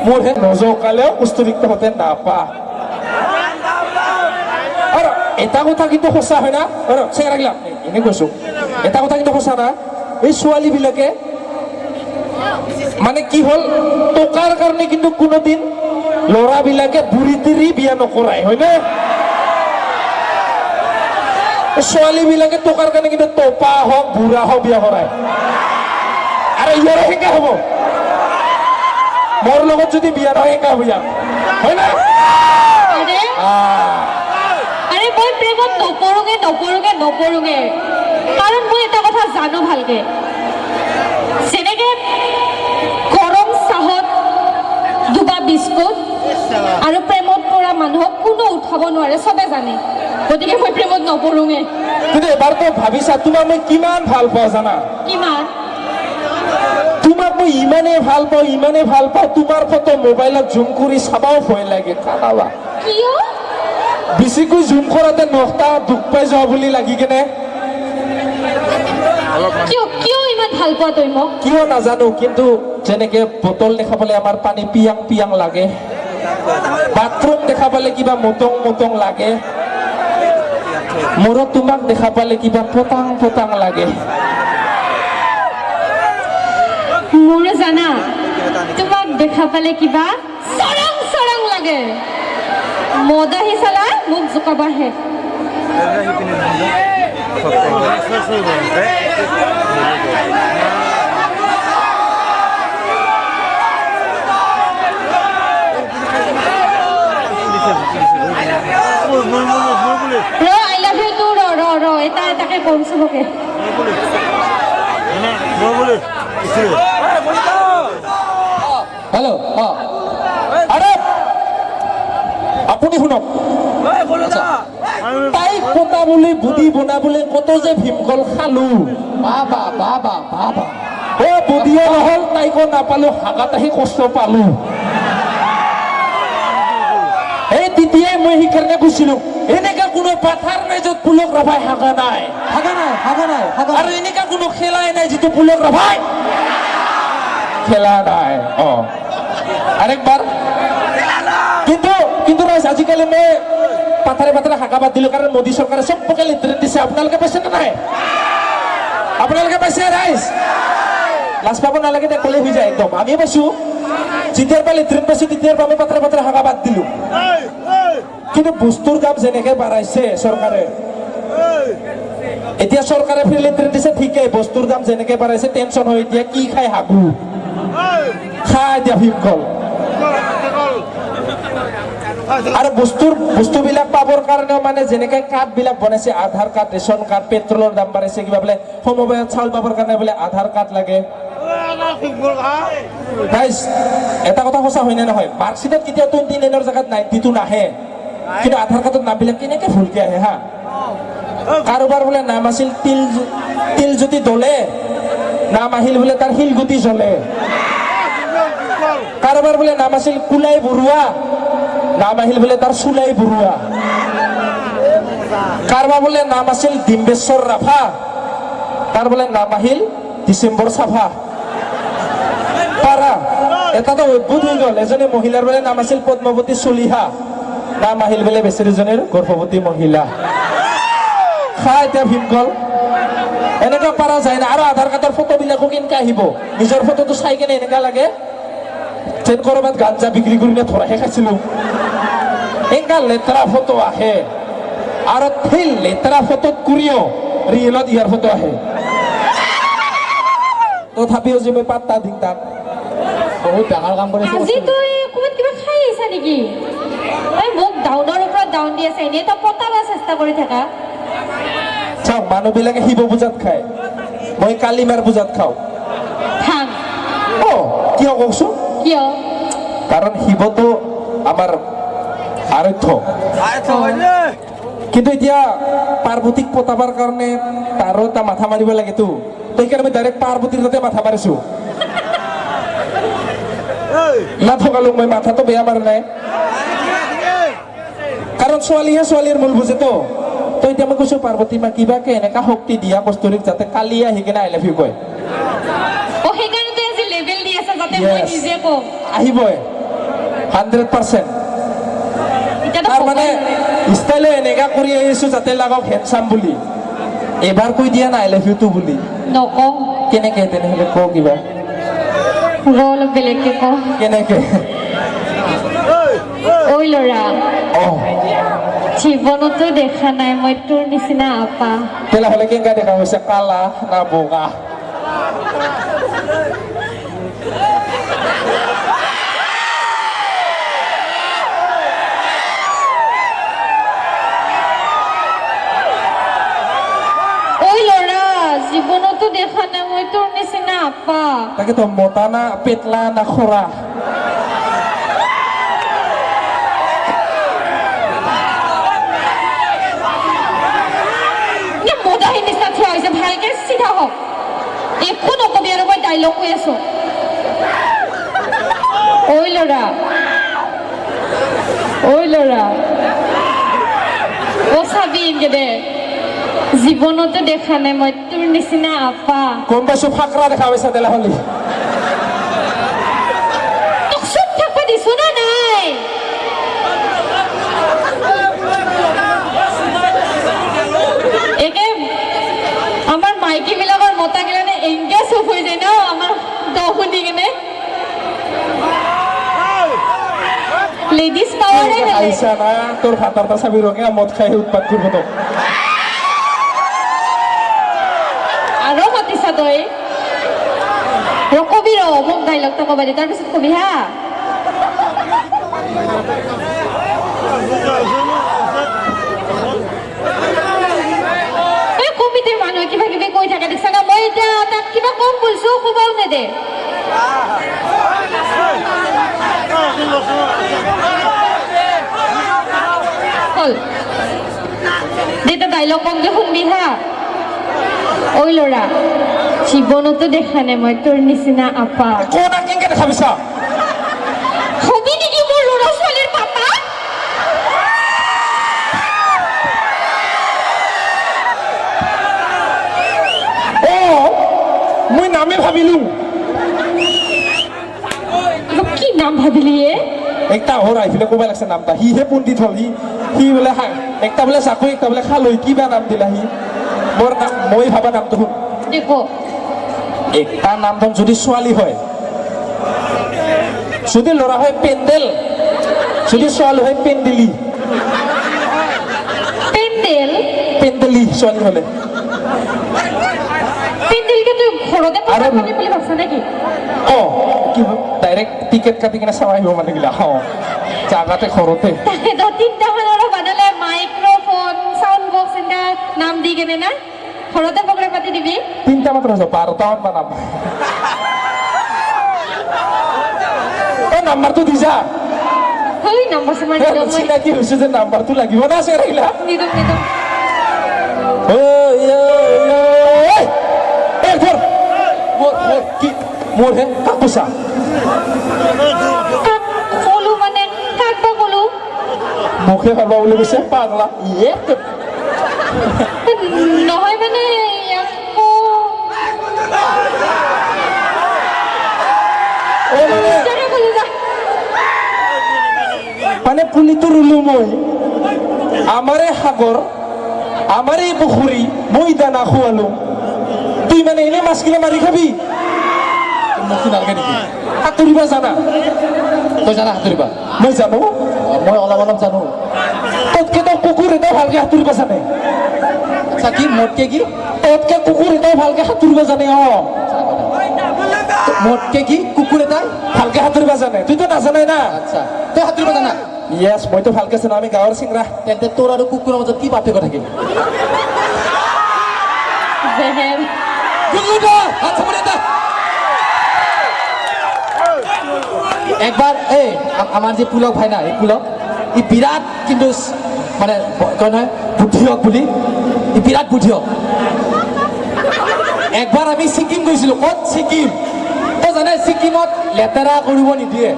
মোৰ হে নজকালেও কস্তুৰিক তহঁতে নাপা আৰু এটা কথা কিন্তু সঁচা হয় না চেঙৰাগিলা এনে কৈছো এটা কথা কিন্তু সঁচা না এই ছোৱালীবিলাকে মানে কি হল টকাৰ কাৰণে কিন্তু কোনোদিন ল'ৰাবিলাকে বুঢ়ী তিৰি বিয়া নকৰাই হয়নে ছোৱালীবিলাকে টকাৰ কাৰণে কিন্তু টপা হওক বুঢ়া হওক বিয়া কৰায় আৰু ইয়াৰে সেনেকা হ'ব মোৰ লগত যদি বিয়া নহয় সেনেকা হ'ব ইয়াৰ হয় না আৰে মই প্ৰেমত নপৰোগে কাৰণ মই এটা কথা জানো ভালকে যেনেকে গৰম চাহত দুবা বিস্কুট আৰু প্ৰেমত পৰা মানুহক কোনো উঠাব নোৱাৰে চবে জানে গতিকে মই প্ৰেমত নপৰোগে কিন্তু এবাৰতো ভাবিছা তোমাক মই কিমান ভাল পাওঁ জানা কিমান তোমাক মই ইমানেই ভাল পাওঁ তোমাৰ ফটো মোবাইলত জুম কৰি চাবাও ভয় লাগে কাটাবা কিয় বেছিকৈ জুম কৰাতে নখটা দুখ পাই যোৱা বুলি লাগি কেনে কিয় ইমান ভাল পোৱা তই মোক কিয় নাজানো কিন্তু যেনেকে বটল দেখা পালে আমাৰ পানী পিয়াং লাগে বাথৰুম দেখা পালে কিবা মটং লাগে মোৰো তোমাক দেখা পালে কিবা পতাং লাগে মোৰ জানা তোমাক দেখা পালে কিবা চৰং লাগে মদা হিচালা মোক জোকাবাহে আই লাভ ইউ টু ৰ এটাকে কম চবকে হেল্ল' আরে আপুনি শুনক তাইক পতা বুলি বুদ্ধি বনাবলৈ কত যে ভীমকল খালো বাবা অ বুদ্ধিও নহল তাইকো নাপালো হাগাত আহি কষ্ট পালো এই তেতিয়াই মই সেইকাৰণে কৈছিলো এনেকা কোনো পাথাৰ নাই য'ত পুলক ৰভাই হাগা নাই আৰু এনেকা কোনো খেলাই নাই যিটো পুলক ৰভাই খেলা নাই আরেকবার কিন্তু আজিকালি মই পাথারে হাঁকা বাদ দিলো কারণ মোদী সরকারে সব পকে লিটারেট দিছে আপোনালোকে পাইছে না নাই আপোনালোকে পাইছে রাইজ লাজ পাব নালাগে দে কলে হৈ যায় একদম আমি পাইছো যেতিয়াৰ পৰা লিটাৰেট পাইছো তেতিয়াৰ পৰা আমি পাথাৰে হাঁকা বাদ দিলো কিন্তু বস্তুৰ দাম যেনেকে বাঢ়াইছে চৰকাৰে এতিয়া চৰকাৰে ফ্ৰী লিটাৰেট দিছে ঠিকেই বস্তুৰ দাম যেনেকে বাঢ়াইছে টেনচন হয় এতিয়া কি খাই হাগু খাই দিয়া ভীমকল আৰু বস্তুবিলাক পাবৰ কাৰণেও মানে যেনেকে কাৰ্ড বিলাক বনাইছে আধাৰ কাৰ্ড ৰেচন কাৰ্ড পেট্ৰলৰ দাম বাঢ়িছে কিবা বোলে সমবায়ত চাউল পাবৰ কাৰণে বোলে আধাৰ কাৰ্ড লাগে গাইজ এটা কথা সঁচা হয়নে নহয় মাৰ্কশ্বিটত কেতিয়া 29ৰ জেগাত 92 নাহে কিন্তু আধাৰ কাৰ্ডত নামবিলাক কেনেকে ভুলকে আহে হা কাৰোবাৰ বোলে নাম আছিল তিল জ্যোতি দলে নাম আহিল বোলে তাৰ শিলগুটি জ্বলে কাৰোবাৰ বোলে নাম আছিল কুলাই বৰুৱা নাম আহিল বোলে তাৰ চুলাই বৰুৱা কাৰোবাৰ বোলে নাম আছিল ডিম্বেশ্বৰ ৰাভা তাৰ বোলে নাম আহিল ডিচেম্বৰ চাভা পাৰা এটাতো অদ্ভুত হৈ গ'ল এজনী মহিলাৰ বোলে নাম আছিল পদ্মাৱতী চলিহা নাম আহিল বোলে বেচেৰীজনীৰ গৰ্ভৱতী মহিলা খাই এতিয়া ভীমকল এনেকুৱা পাৰা যায় না আৰু আধাৰ কাৰ্ডৰ ফটোবিলাকো কেনেকে আহিব নিজৰ ফটোটো চাই কেনে এনেকা লাগে যেন কৰবাত গাঞ্জা বিক্ৰী কৰি ধৰাহে খাইছিলো এনেকা লেতেৰা ফটো আহে আৰু সেই লেতেৰা ফটোত কৰিও ৰিয়েলত ইয়াৰ ফটো আহে তথাপিও যে মই পাত্তা দিম তাক বহুত ডাঙৰ কাম কৰিছো আজি তই ক'বাত কিবা খাই আহিছা নেকি এই মোক ডাউনৰ ওপৰত ডাউন দি আছে এনেই তই পতাব চেষ্টা কৰি থাকা চাওক মানুহবিলাকে শিৱ পূজাত খায় মই কালিমাৰ পূজাত খাওঁ থাং কিয় কওকচোন কিয় কাৰণ শিৱটো আমাৰ আৰাধ্য কিন্তু এতিয়া পাৰ্বতীক পতাবৰ কাৰণে তাৰো এটা মাথা মাৰিব লাগেতো সেইকাৰণে মই ডাইৰেক্ট পাৰ্বতীৰ তাতে মাথা মাৰিছো নাথকালো মই মাথাটো বেয়া মাৰা নাই কাৰণ ছোৱালীহে ছোৱালীৰ মূল বুজেতো তো এতিয়া মই কৈছো পাৰ্বতী মা কিবাকে এনেকা শক্তি দিয়া কস্তুৰীক যাতে কালি আহি কিনে আই লাভ ইউ কয় সেইকাৰণে তই আজি লেভেল দি আছা যাতে মই নিজে কওঁ আহিবই 100%। এতিয়াতো তাৰ মানে ষ্টাইলে এনেকা কৰি আহিছো যাতে লাগক হেণ্ডচাম বুলি। এবাৰ কৈ দিয়া না আই লাভ ইউ টু বুলি। নকওঁ কেনেকে তেনেহ'লে কওঁ কিবা ৰ অলপ বেলেগকে কওঁ কেনেকে? ঐ ল'ৰা অঁ জীৱনতো দেখা নাই মই তোৰ নিচিনা আপা তেনেহ'লে কেনেকা দেখা হৈছে কালা না বগা? ঐ ল'ৰা জীৱনতো দেখা নাই মই তোৰ নিচিনা আপা তাকেতো মতা না পেটলা না খৰা? মদাহীন নিচিনা থিয় হৈছে ভালকে চিধা হওক একো নকবি আৰু মই ডাইলগ কৈ আছো ঐ ল'ৰা অ চাবি এনকে দে জীৱনতো দেখা নাই মই তোৰ নিচিনা আপা গম পাইছো ফাকৰা দেখা পাইছা তেনেহ'লে। তোক চুপ থাকবা দিছো না নাই একে আমাৰ মাইকী বিলাকৰ মতা গিলানে এংগে চুপ হৈ যায় ন আমাৰ দ শুনি কেনে লেডিজ পাৱাৰে বেলেগ আহিছা না তোৰ ভাতৰ তা চাবি ৰঙে মদ খাই উৎপাত কৰিব তোক। আৰু মাতিছা তই কবি ৰ মোক ডাইলগটা কবা দে তাৰপিছত কবি হা এই কবিতে মানুহে কিবা কিবি কৈ থাকে দেখিছা না মই এতিয়া তাক কিবা কম বলছো কবাও নেদে হল দেউতা ডাইলগ কম যে শুনবি হা ঐ ল'ৰা জীৱনতো দেখা নাই মই তোৰ নিচিনা আপা কোন আৰু কেনেকে দেখা পাইছা? হবি নেকি মোৰ ল'ৰা ছোৱালীৰ পাপা অঁ মই নামে ভাবিলো কি নাম ভাবিলি এ একটা হৰ আহি পেলাই ক'ব লাগছে নামটা সিহে পণ্ডিত হ'ল সি বোলে একটা বোলে চাকৰি একটা বোলে খালৈ কিবা নাম দিলা সি মোৰ নাম মই ভাবা নামটো শুন দেখো একটা নামটো যদি ছোৱালী হয় যদি ল'ৰা হয় পেণ্ডেল যদি ছোৱালী হয় পেণ্ডেলি পেণ্ডেল পেণ্ডেলি ছোৱালী হ'লে পেণ্ডেলকে তুই ঘৰতে আৰু পইচা পাবি বুলি ভাবছা নেকি অঁ কি ডাইৰেক্ট টিকেট কাটি কিনে চাব আহিব মানুহগিলা অঁ জাগাতে ঘৰতে তাকেতো তিনিটা মানৰ বাদলে মাইক্ৰফোন চাউণ্ড বক্স এনেকা নাম দি কেনে না ঘৰতে প্ৰগ্ৰাম পাতি দিবি তিনিটা মাত্ৰ আছে 12টামান বানাম অঁ নাম্বাৰটো দি যা হৈ নম্বৰ চাম্বাৰ নিদম মই চিনাকি হৈছে যে নাম্বাৰটো লাগিব না আছে ৰাখিলা নিদম মোৰ হে কাক কৈছা কলো মানে কাক বা কলো মুখে ভাবা বুলি কৈছে পাগলা ইয়ে নহয় মানে আকৌ বিচাৰে কলো যা মানে পুলিটো ৰুলো মই আমাৰে সাগৰ আমাৰে পুখুৰী মই দানা খুৱালো তুই মানে এনে মাছগিলা মাৰি খাবি মুখি নালাগে নেকি সাঁতুৰিবা জানা তই জানা সাঁতুৰিবা মই জানো মই অলপ অলপ জানো তোতকে তো কুকুৰ এটাও ভালকে সাঁতুৰিব জানে আচ্ছা কি মোতকে কি তোতকে কুকুৰ এটাও ভালকে সাঁতুৰিব জানে অঁ মোতকে কি কুকুৰ এটাই ভালকে সাঁতুৰিব জানে তুইতো নাজানাই না আচ্ছা তই সাঁতুৰিব জানা ইয়েছ মইতো ভালকে জানো আমি গাঁৱৰ চিংৰা তেন্তে তোৰ আৰু কুকুৰৰ মাজত কি পাৰ্থক্য থাকিল জেহেৰ একবার এই আমার যে পুলক ভাই না এই পুলক ই বিরাট কিন্তু মানে কয় নহয় বুদ্ধিয়ক বুলি ই বিরাট বুদ্ধিয়ক একবার আমি ছিকিম গৈছিলো ক'ত ছিকিম তো জানে ছিকিমত লেতেৰা কৰিব নিদিয়ে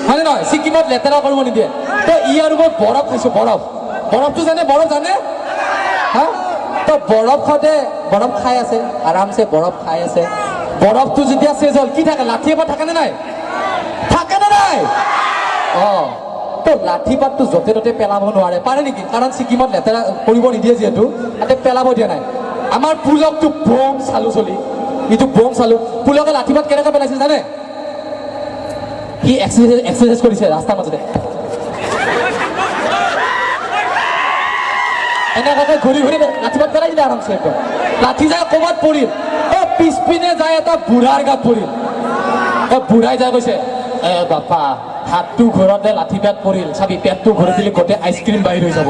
হয়নে নহয় ছিকিমত লেতেৰা কৰিব নিদিয়ে তো ই আৰু মই বৰফ খাইছো বৰফটো জানে বৰফ জানে হা তো বৰফ খাওঁতে বৰফ খাই আছে আৰামছে বৰফ খাই আছে বৰফটো যেতিয়া চেজ হ'ল কি থাকে লাঠি এবাৰ থাকে নে নাই থাকে নে নাই অঁ তো লাঠি পাতটো য'তে ত'তে পেলাব নোৱাৰে পাৰে নেকি কাৰণ ছিকিমত লেতেৰা কৰিব নিদিয়ে যিহেতু তাতে পেলাব দিয়া নাই আমাৰ পুলকটো বম চালো চলি ইটো বম চালো পুলকে লাঠি পাত কেনেকৈ পেলাইছে জানে সি এক্সাৰচাইজ কৰিছে ৰাস্তাৰ মাজতে এনেকুৱাকৈ ঘূৰি ঘূৰি লাঠি পাত পেলাই দিলে আৰামছে একদম লাঠি যায় ক'ৰবাত পৰিল পিছপিনে যায় এটা বুঢ়াৰ গাত পৰিল বুঢ়াই যায় কৈছে এ বাপা হাতটো ঘূৰতে লাঠি পেট পৰিল চাবি পেটটো ঘূৰি দিলে গোটেই আইচক্ৰীম বাহিৰ হৈ যাব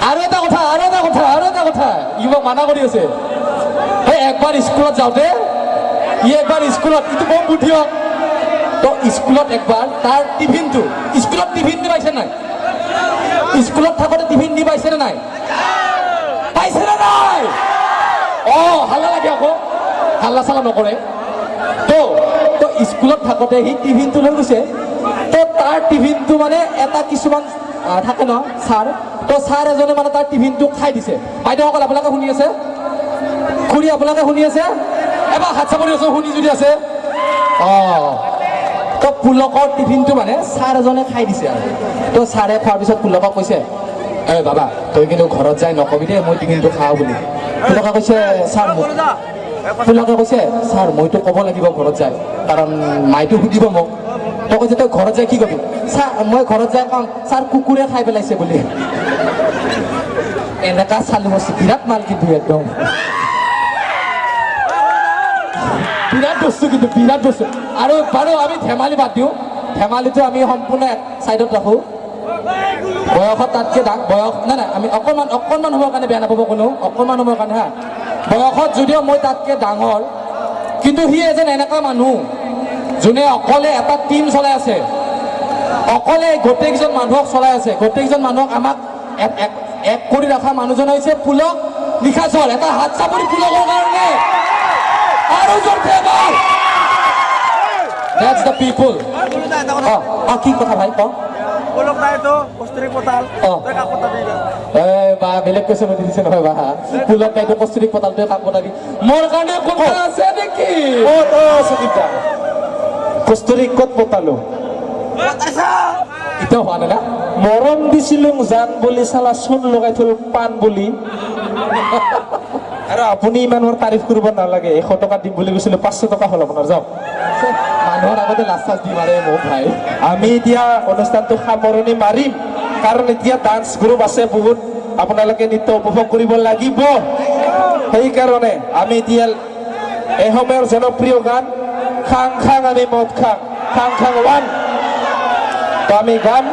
আৰু এটা কথা ই মোক মানা কৰি আছে এই একবাৰ স্কুলত যাওঁতে স্কুলত ইটো বৰ বুদ্ধি হওক তো স্কুলত একবাৰ তাৰ টিফিনটো স্কুলত টিফিন দি পাইছে নাই স্কুলত থাকোঁতে টিফিন দি পাইছে নে নাই হাল্লা লাগে আকৌ হাল্লা চাল্লা নকৰে তো স্কুলত থাকোঁতে সি টিফিনটো লৈ গৈছে তো তাৰ টিফিনটো মানে এটা কিছুমান থাকে ন ছাৰ তো ছাৰ এজনে মানে তাৰ টিফিনটো খাই দিছে বাইদেউসকল আপোনালোকে শুনি আছে খুৰী আপোনালোকে শুনি আছে এবাৰ হাত চাপৰি আছো শুনি যদি আছে তো পুলকৰ টিফিনটো মানে ছাৰ এজনে খাই দিছে আৰু তো ছাৰে খোৱাৰ পিছত পুলকক কৈছে এ বাবা তই কিন্তু ঘৰত যাই নকবি দেই মই টিফিনটো খাওঁ বুলি পুলকে কৈছে ছাৰ পুলকে কৈছে ছাৰ মইতো ক'ব লাগিব ঘৰত যায় কাৰণ মাইতো সুধিব মোক তই কৈছে তই ঘৰত যাই কি কবি ছাৰ মই ঘৰত যাই কম ছাৰ কুকুৰে খাই পেলাইছে বুলি এনেকা চালু আছে বিৰাট মাল কিন্তু একদম বিৰাট বস্তু কিন্তু বিৰাট বস্তু আৰু বাৰু আমি ধেমালি বাদ দিওঁ ধেমালিটো আমি সম্পূৰ্ণ ছাইডত ৰাখোঁ বয়সত তাতকৈ বয়স নাই আমি অকণমান সময়ৰ কাৰণে বেয়া নাপাব কোনো অকণমান সময়ৰ কাৰণে হা বয়সত যদিও মই তাতকৈ ডাঙৰ কিন্তু সি এজন এনেকুৱা মানুহ যোনে অকলে এটা টিম চলাই আছে অকলে গোটেইকেইজন মানুহক চলাই আছে গোটেইকেইজন মানুহক আমাক এক কৰি ৰখা মানুহজন হৈছে পুলক নিশাচৰ এটা হাত চাপৰি পুলকৰ কাৰণে আৰু জোৰকে বল দ্যাটছ দ্য পিপল কি কথা ভাই ক Ulok na ito, Kusturi Potal. Teka po tabi ka. বা বেলেগ কৈছে মই দিছে নহয় বা পুলক তাইতো কস্তুৰী পতালটোৱে কাম কটাবি মোৰ কাৰণে কথা আছে নেকি সুদীপদা কস্তুৰী ক'ত পতালো এতিয়াও হোৱা নাই না মৰম দিছিলো জান বুলি চালা চোন লগাই থলো পাণ বুলি আৰু আপুনি ইমান মোৰ তাৰিফ কৰিব নালাগে 100 টকা দিম বুলি কৈছিলো 500 টকা হ'ল আপোনাৰ যাওক মানুহৰ আগতে লাজ চাজ দি মাৰে মোক ভাই আমি এতিয়া অনুষ্ঠানটো সামৰণি মাৰিম কাৰণ এতিয়া ডান্স গ্ৰুপ আছে বহুত আপোনালোকে নৃত্য উপভোগ কৰিব লাগিব সেইকাৰণে আমি এতিয়া এই সময়ৰ জনপ্ৰিয় গান খাং খাং আমি মদ খাং খাং খাং ওৱান তো আমি গাম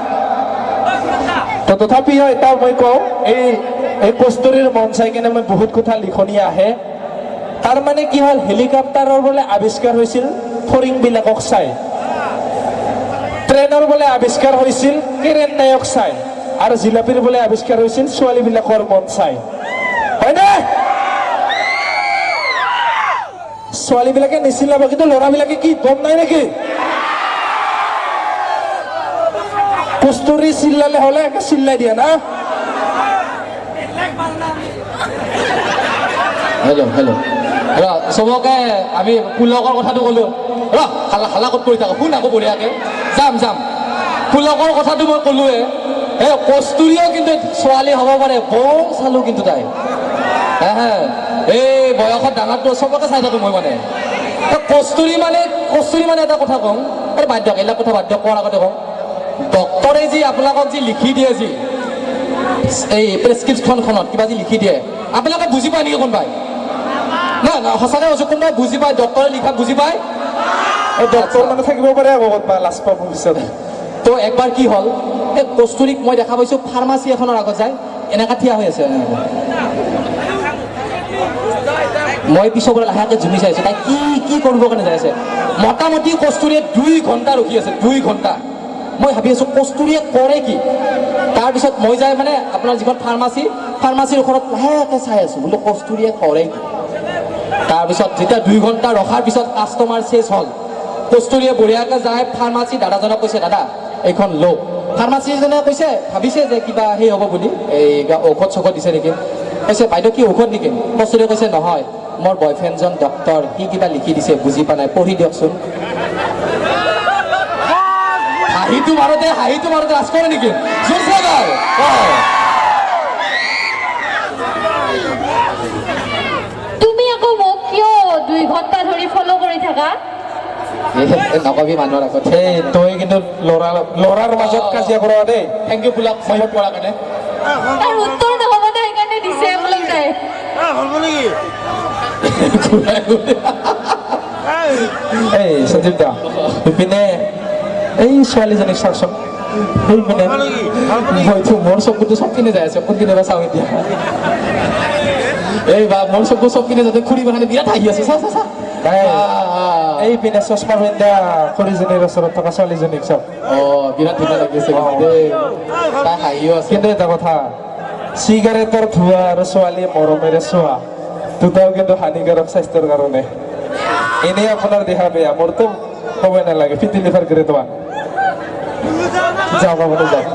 তো তথাপিও এটা মই কওঁ এই কস্তুৰীৰ মন চাই কিনে মই বহুত কথা লিখনি আহে তাৰমানে কি হ'ল হেলিকপ্টাৰৰ বোলে আৱিষ্কাৰ হৈছিল ফৰিংবিলাকক চাই ট্ৰেইনৰ বোলে আৱিষ্কাৰ হৈছিল কেৰেণ নায়ক চাই আৰু জিলাপিৰ বোলে আৱিষ্কাৰ হৈছিল ছোৱালীবিলাকৰ মন চাই হয়নে ছোৱালীবিলাকে নিচিলাব কিন্তু ল'ৰাবিলাকে কি গম নাই নেকি কস্তুৰী চিল্লালে হ'লে একে চিল্লাই দিয়া না হেল্ল' চবকে আমি পুলকৰ কথাটো ক'লো হাল্লা ক'ত কৰি থাকোঁ শুন আকৌ বঢ়িয়াকৈ যাম পুলকৰ কথাটো মই ক'লোৱে এই কস্তুৰীও কিন্তু ছোৱালী হ'ব পাৰে বম চালোঁ কিন্তু তাই এই বয়সত ডাঙৰটো চবকে চাই থাকোঁ মই মানে কস্তুৰী মানে এটা কথা কওঁ এই বাদ দিয়ক এইবিলাক কথা বাদ দিয়ক কোৱাৰ আগতে কওঁ ডক্টৰে যি আপোনালোকক যি লিখি দিয়ে যি এই প্ৰেছক্ৰিপশ্যনখনত কিবা যি লিখি দিয়ে আপোনালোকে বুজি পায় নেকি কোনোবাই না সঁচাকৈ কৈছোঁ কোনোবাই বুজি পায় ডক্টৰে লিখা বুজি পায় ডক্টৰ মানে থাকিব পাৰে আকৌ ক'তবা লাজ পাব পিছত তো একবাৰ কি হ'ল এই কস্তুৰীক মই দেখা পাইছোঁ ফাৰ্মাচী এখনৰ আগত যায় এনেকুৱা থিয় হৈ আছে মই পিছৰ পৰা লাহেকৈ জুমি চাইছোঁ তাই কি কৰিবৰ কাৰণে যাই আছে মোটামুটি কস্তুৰীয়ে 2 ঘণ্টা ৰখি আছে 2 ঘণ্টা মই ভাবি আছোঁ কস্তুৰীয়ে কৰে কি তাৰপিছত মই যাই মানে আপোনাৰ যিখন ফাৰ্মাচীৰ ওপৰত লাহেকৈ চাই আছোঁ বোলো কস্তুৰীয়ে কৰে কি তাৰপিছত যেতিয়া 2 ঘণ্টা ৰখাৰ পিছত কাষ্টমাৰ চেছ হ'ল কস্তুৰীয়ে বঢ়িয়াকৈ যায় ফাৰ্মাচী দাদাজনক কৈছে দাদা এইখন লওক ফাৰ্মাচীজনে কৈছে ভাবিছে যে কিবা সেই হ'ব বুলি এই ঔষধ চৌষধ দিছে নেকি কৈছে বাইদেউ কি ঔষধ নেকি কস্তুৰীয়ে কৈছে নহয় মোৰ বয়ফ্ৰেণ্ডজন ডক্টৰ সি কিবা লিখি দিছে বুজি পোৱা নাই পঢ়ি দিয়কচোন হাঁহিটো মাৰোতে লাজ কৰে নেকি জোৰছে এবাৰ তুমি আকৌ মোক কিয় 2 ঘণ্টা ধৰি ফ'ল' কৰি থাকা নকবি মানুহৰ আগত এই তই কিন্তু ল'ৰাৰ মাজত কাজিয়া কৰা দেই থেংক ইউ পুলাক চাপৰ্ট কৰাৰ কাৰণে তাৰ উত্তৰ নহ'ব দে সেইকাৰণে দিছে বোলে তাই হ'ব নেকি এই সঞ্জীৱ দা ইপিনে এই ছোৱালীজনীক চাওকচোন সেইপিনে মইতো মোৰ চকুতো চব পিনে যাই আছে কোনপিনে বা চাওঁ এতিয়া এই বা মোৰ চকু চব পিনে যাতে খুৰী বাহানে বিৰাট হাঁহি আছে চা চা চা এইপিনে চশমা পিন্ধা খুৰীজনীৰ ওচৰত থকা ছোৱালীজনীক চাওক বিৰাট ধুনীয়া লাগিছে দেই তাই হাঁহিও আছে কিন্তু এটা কথা চিগাৰেটৰ ধোঁৱা আৰু ছোৱালী মৰমেৰে চোৱা দুটাও কিন্তু হানিকাৰক স্বাস্থ্যৰ কাৰণে এনেই আপোনাৰ দেহা বেয়া মোৰতো ক'বই নালাগে ফিটি লিভাৰ গ্ৰেড 1 যাওক আপুনি যাওক